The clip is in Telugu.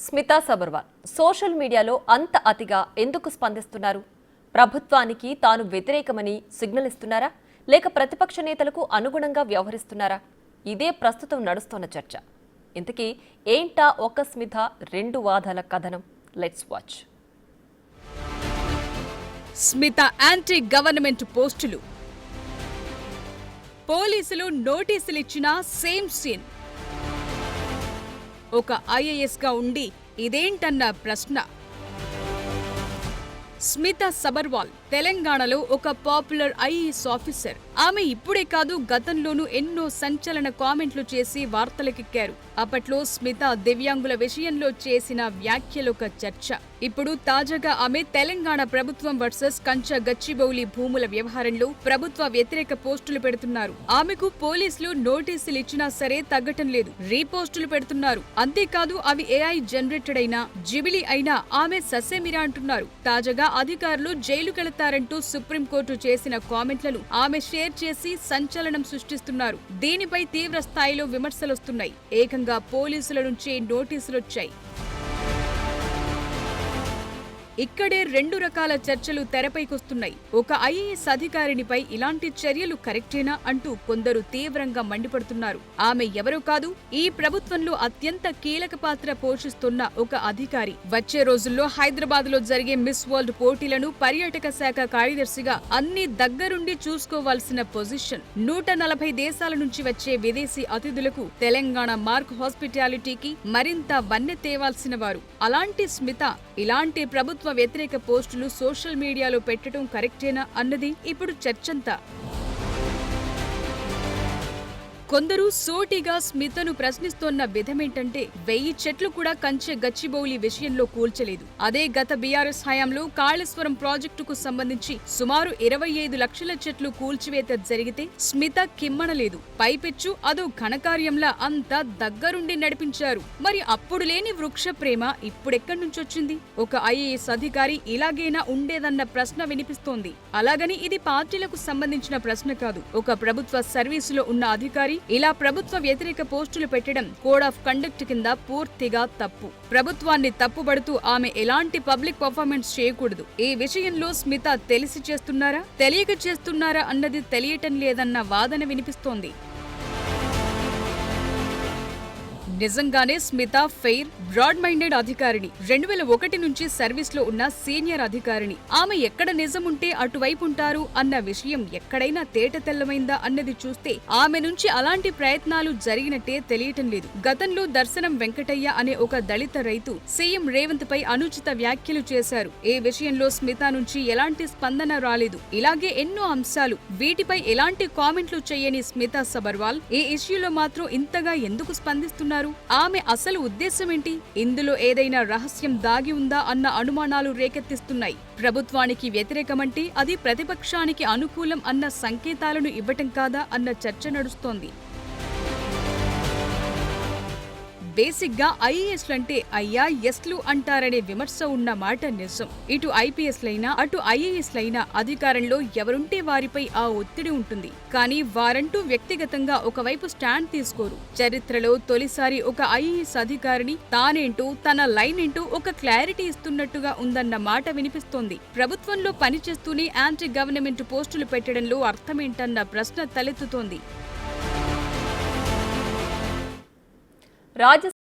స్మితా సబర్వాల్ సోషల్ మీడియాలో అంత అతిగా ఎందుకు స్పందిస్తున్నారు? ప్రభుత్వానికి తాను వ్యతిరేకమని సిగ్నల్ ఇస్తున్నారా, లేక ప్రతిపక్ష నేతలకు అనుగుణంగా వ్యవహరిస్తున్నారా? ఇదే ప్రస్తుతం నడుస్తున్న చర్చ. ఇంతకీ ఏంటా ఒక స్మిత రెండు వాదాల కథనం? Let's watch. Smitha anti government పోస్టులు, పోలీసులు నోటీసులిచ్చినా సేమ్ సీన్. ఒక ఐఏఎస్గా ఉండి ఇదేంటన్న ప్రశ్న. స్మిత సబర్వాల్ తెలంగాణలో ఒక పాపులర్ ఐఏఎస్ ఆఫీసర్. ఆమె ఇప్పుడే కాదు, గతంలోనూ ఎన్నో సంచలన కామెంట్లు చేసి వార్తలకెక్కారు. అప్పట్లో స్మిత దివ్యాంగుల విషయంలో చేసిన వ్యాఖ్యలొక చర్చ. ఇప్పుడు తాజాగా ఆమె తెలంగాణ ప్రభుత్వం వర్సెస్ కంచ గచ్చిబౌలి భూముల వ్యవహారంలో ప్రభుత్వ వ్యతిరేక పోస్టులు పెడుతున్నారు. ఆమెకు పోలీసులు నోటీసులు ఇచ్చినా సరే తగ్గటం లేదు, రీపోస్టులు పెడుతున్నారు. అంతేకాదు అవి ఏఐ జనరేటెడ్ అయినా జిబిలి అయినా ఆమె ససేమిరా అంటున్నారు. తాజాగా అధికారులు జైలుకెళతారంటూ సుప్రీంకోర్టు చేసిన కామెంట్లను ఆమె షేర్ చేసి సంచలనం సృష్టిస్తున్నారు. దీనిపై తీవ్ర స్థాయిలో విమర్శలొస్తున్నాయి. ఏకంగా పోలీసుల నుంచే నోటీసులొచ్చాయి. ఇక్కడే రెండు రకాల చర్చలు తెరపైకొస్తున్నాయి. ఒక ఐఏఎస్ అధికారినిపై ఇలాంటి చర్యలు కరెక్టేనా అంటూ కొందరు తీవ్రంగా మండిపడుతున్నారు. ఆమె ఎవరో కాదు, ఈ ప్రభుత్వంలో అత్యంత కీలక పాత్ర పోషిస్తున్న ఒక అధికారి. వచ్చే రోజుల్లో హైదరాబాద్ లో జరిగే మిస్ వరల్డ్ పోటీలను పర్యాటక శాఖ కార్యదర్శిగా అన్ని దగ్గరుండి చూసుకోవాల్సిన పొజిషన్. 140 దేశాల నుంచి వచ్చే విదేశీ అతిథులకు తెలంగాణ మార్క్ హాస్పిటాలిటీకి మరింత వన్నె తేవాల్సిన వారు. అలాంటి స్మిత ఇలాంటి ప్రభుత్వ వ్యతిరేక పోస్టులు సోషల్ మీడియాలో పెట్టడం కరెక్టేనా అన్నది ఇప్పుడు చర్చంతా. కొందరు సోటిగా స్మితను ప్రశ్నిస్తోన్న విధమేంటంటే, 1000 చెట్లు కూడా కంచె గచ్చిబౌలి విషయంలో కూల్చలేదు. అదే గత బీఆర్ఎస్ హయాంలో కాళేశ్వరం ప్రాజెక్టుకు సంబంధించి సుమారు 25 లక్షల చెట్లు కూల్చివేత జరిగితే స్మిత కిమ్మనలేదు. పైపెచ్చు అదో ఘనకార్యంలా అంతా దగ్గరుండి నడిపించారు. మరి అప్పుడు లేని వృక్ష ప్రేమ ఇప్పుడెక్కడి నుంచొచ్చింది? ఒక ఐఏఎస్ అధికారి ఇలాగేనా ఉండేదన్న ప్రశ్న వినిపిస్తోంది. అలాగని ఇది పార్టీలకు సంబంధించిన ప్రశ్న కాదు. ఒక ప్రభుత్వ సర్వీసులో ఉన్న అధికారి ఇలా ప్రభుత్వ వ్యతిరేక పోస్టులు పెట్టడం కోడ్ ఆఫ్ కండక్ట్ కింద పూర్తిగా తప్పు. ప్రభుత్వాన్ని తప్పుబడుతూ ఆమె ఎలాంటి పబ్లిక్ పర్ఫార్మెన్స్ చేయకూడదు. ఈ విషయంలో స్మిత తెలిసి చేస్తున్నారా, తెలియక చేస్తున్నారా అన్నది తెలియటం లేదన్న వాదన వినిపిస్తోంది. నిజంగానే స్మిత ఫెయిర్, బ్రాడ్ మైండెడ్ అధికారిని. 2001 నుంచి సర్వీస్ లో ఉన్న సీనియర్ అధికారిని. ఆమె ఎక్కడ నిజముంటే అటువైపు ఉంటారు అన్న విషయం ఎక్కడైనా తేటతెల్లమైందా అన్నది చూస్తే ఆమె నుంచి అలాంటి ప్రయత్నాలు జరిగినట్టే తెలియటం లేదు. గతంలో దర్శనం వెంకటయ్య అనే ఒక దళిత రైతు సీఎం రేవంత్ పై అనుచిత వ్యాఖ్యలు చేశారు. ఈ విషయంలో స్మిత నుంచి ఎలాంటి స్పందన రాలేదు. ఇలాగే ఎన్నో అంశాలు. వీటిపై ఎలాంటి కామెంట్లు చేయని స్మిత సబర్వాల్ ఈ ఇష్యూలో మాత్రం ఇంతగా ఎందుకు స్పందిస్తున్నారు? ఆమె అసలు ఉద్దేశమేంటి? ఇందులో ఏదైనా రహస్యం దాగి ఉందా అన్న అనుమానాలు రేకెత్తిస్తున్నాయి. ప్రభుత్వానికి వ్యతిరేకమంటే అది ప్రతిపక్షానికి అనుకూలం అన్న సంకేతాలను ఇవ్వటం కాదా అన్న చర్చ నడుస్తోంది. బేసిక్గా ఐఏఎస్లంటే అయ్యా ఎస్లు అంటారనే విమర్శ ఉన్న మాట నిజం. ఇటు ఐపీఎస్లైనా అటు ఐఏఎస్లైనా అధికారంలో ఎవరుంటే వారిపై ఆ ఒత్తిడి ఉంటుంది. కానీ వారంటూ వ్యక్తిగతంగా ఒకవైపు స్టాండ్ తీసుకోరు. చరిత్రలో తొలిసారి ఒక ఐఏఎస్ అధికారిని తానేంటూ తన లైన్ ఏంటూ ఒక క్లారిటీ ఇస్తున్నట్టుగా ఉందన్న మాట వినిపిస్తోంది. ప్రభుత్వంలో పనిచేస్తూనే యాంటీ గవర్నమెంట్ పోస్టులు పెట్టడంలో అర్థమేంటన్న ప్రశ్న తలెత్తుతోంది.